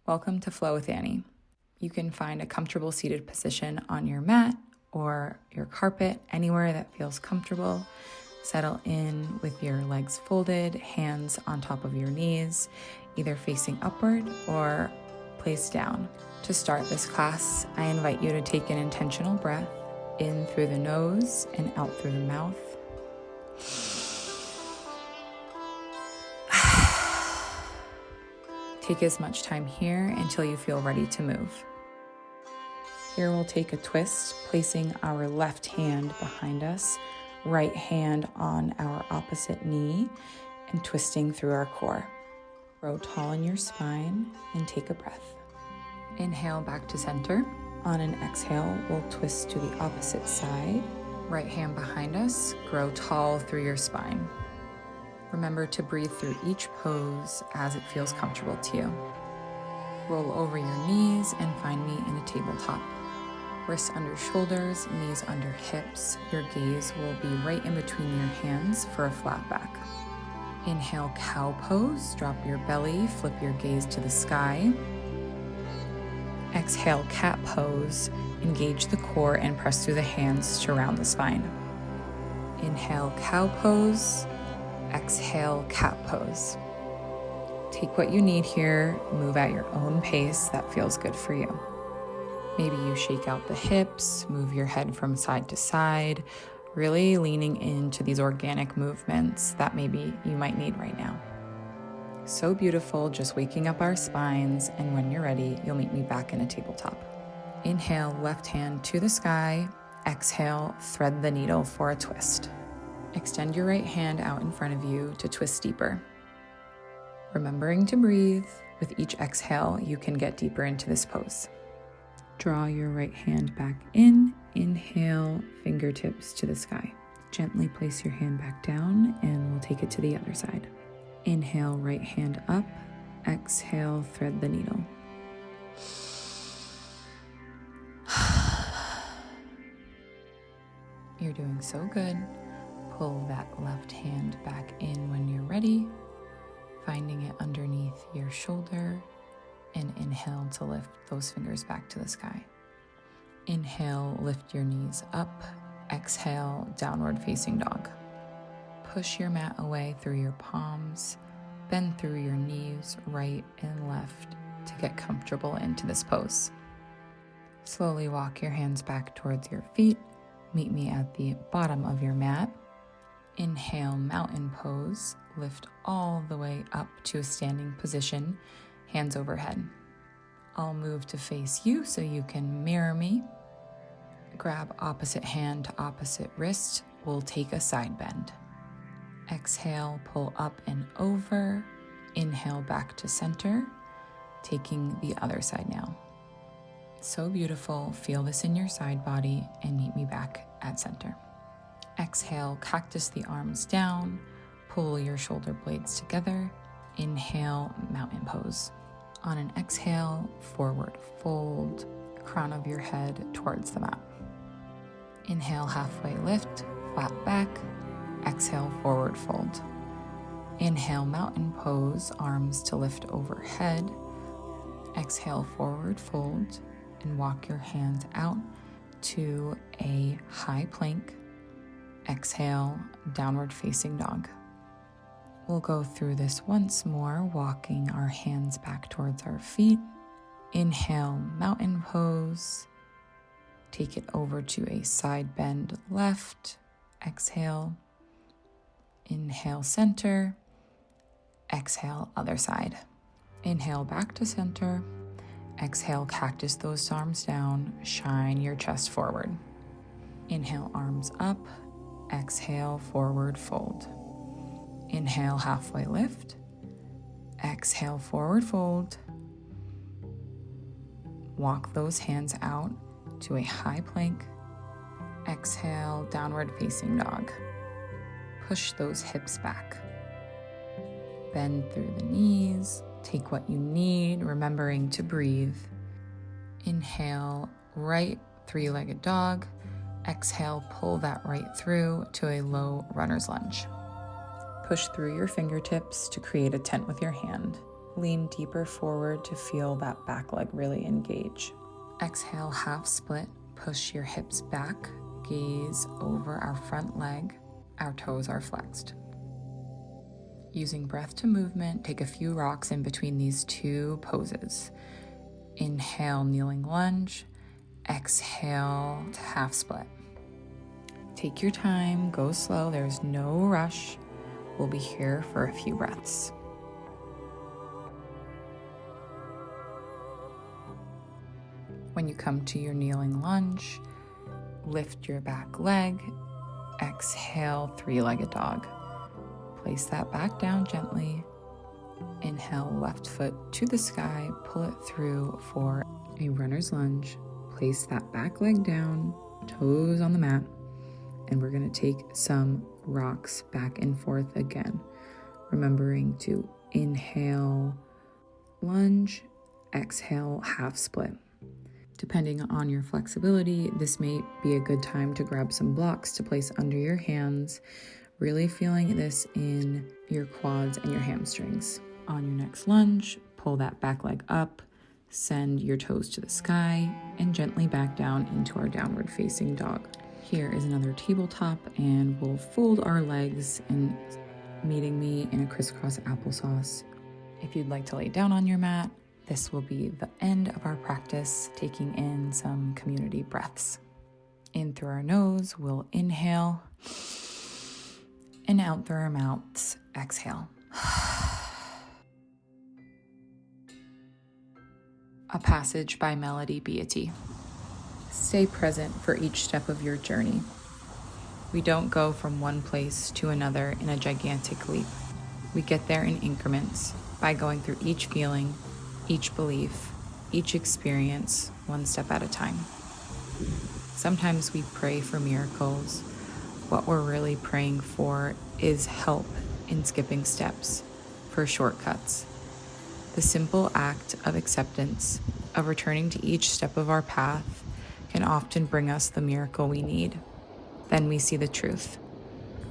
Welcome to Flow with Annie. You can find a comfortable seated position on your mat or your carpet, anywhere that feels comfortable. Settle in with your legs folded, hands on top of your knees, either facing upward or placed down. To start this class, I invite you to take an intentional breath in through the nose and out through the mouth. Take as much time here until you feel ready to move. Here we'll take a twist, placing our left hand behind us, right hand on our opposite knee, and twisting through our core. Grow tall in your spine and take a breath. Inhale back to center. On an exhale, we'll twist to the opposite side. Right hand behind us, grow tall through your spine. Remember to breathe through each pose as it feels comfortable to you. Roll over your knees and find me in a tabletop. Wrists under shoulders, knees under hips. Your gaze will be right in between your hands for a flat back. Inhale, cow pose. Drop your belly, flip your gaze to the sky. Exhale, cat pose. Engage the core and press through the hands to round the spine. Inhale, cow pose. Exhale, cat pose. Take what you need here, move at your own pace that feels good for you. Maybe you shake out the hips, move your head from side to side, really leaning into these organic movements that maybe you might need right now. So beautiful, just waking up our spines, and when you're ready, you'll meet me back in a tabletop. Inhale, left hand to the sky. Exhale, thread the needle for a twist. Extend your right hand out in front of you to twist deeper. Remembering to breathe, with each exhale, you can get deeper into this pose. Draw your right hand back in. Inhale, fingertips to the sky. Gently place your hand back down and we'll take it to the other side. Inhale, right hand up. Exhale, thread the needle. You're doing so good. Pull that left hand back in when you're ready, finding it underneath your shoulder, and inhale to lift those fingers back to the sky. Inhale, lift your knees up. Exhale, downward facing dog. Push your mat away through your palms, bend through your knees right and left to get comfortable into this pose. Slowly walk your hands back towards your feet. Meet me at the bottom of your mat. Inhale, mountain pose. Lift all the way up to a standing position, hands overhead. I'll move to face you so you can mirror me. Grab opposite hand to opposite wrist. We'll take a side bend. Exhale, pull up and over. Inhale, back to center. Taking the other side now. So beautiful. Feel this in your side body and meet me back at center. Exhale, cactus the arms down. Pull your shoulder blades together. Inhale, mountain pose. On an exhale, forward fold, crown of your head towards the mat. Inhale, halfway lift, flat back. Exhale, forward fold. Inhale, mountain pose, arms to lift overhead. Exhale, forward fold, and walk your hands out to a high plank. Exhale, downward facing dog. We'll go through this once more, walking our hands back towards our feet. Inhale, mountain pose. Take it over to a side bend left. Exhale. Inhale, center. Exhale, other side. Inhale, back to center. Exhale, cactus those arms down. Shine your chest forward. Inhale, arms up. Exhale, forward fold. Inhale, halfway lift. Exhale, forward fold. Walk those hands out to a high plank. Exhale, downward facing dog. Push those hips back. Bend through the knees. Take what you need, remembering to breathe. Inhale, right three-legged dog. Exhale, pull that right through to a low runner's lunge. Push through your fingertips to create a tent with your hand. Lean deeper forward to feel that back leg really engage. Exhale, half split. Push your hips back. Gaze over our front leg. Our toes are flexed. Using breath to movement, take a few rocks in between these two poses. Inhale, kneeling lunge. Exhale, half split. Take your time, go slow, there's no rush. We'll be here for a few breaths. When you come to your kneeling lunge, lift your back leg. Exhale, three-legged dog. Place that back down gently. Inhale, left foot to the sky, pull it through for a runner's lunge. Place that back leg down, toes on the mat, and we're gonna take some rocks back and forth again. Remembering to inhale, lunge, exhale, half split. Depending on your flexibility, this may be a good time to grab some blocks to place under your hands, really feeling this in your quads and your hamstrings. On your next lunge, pull that back leg up, send your toes to the sky, and gently back down into our downward facing dog. Here is another tabletop, and we'll fold our legs and meeting me in a crisscross applesauce. If you'd like to lay down on your mat, this will be the end of our practice, taking in some community breaths. In through our nose, we'll inhale, and out through our mouths, exhale. A passage by Melody Beattie. Stay present for each step of your journey. We don't go from one place to another in a gigantic leap. We get there in increments by going through each feeling, each belief, each experience, one step at a time. Sometimes we pray for miracles. What we're really praying for is help in skipping steps, for shortcuts. The simple act of acceptance, of returning to each step of our path, can often bring us the miracle we need. Then we see the truth.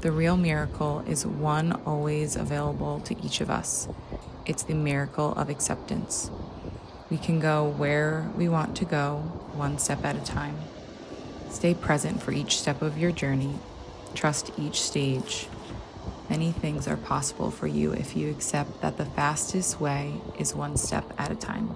The real miracle is one always available to each of us. It's the miracle of acceptance. We can go where we want to go, one step at a time. Stay present for each step of your journey. Trust each stage. Many things are possible for you if you accept that the fastest way is one step at a time.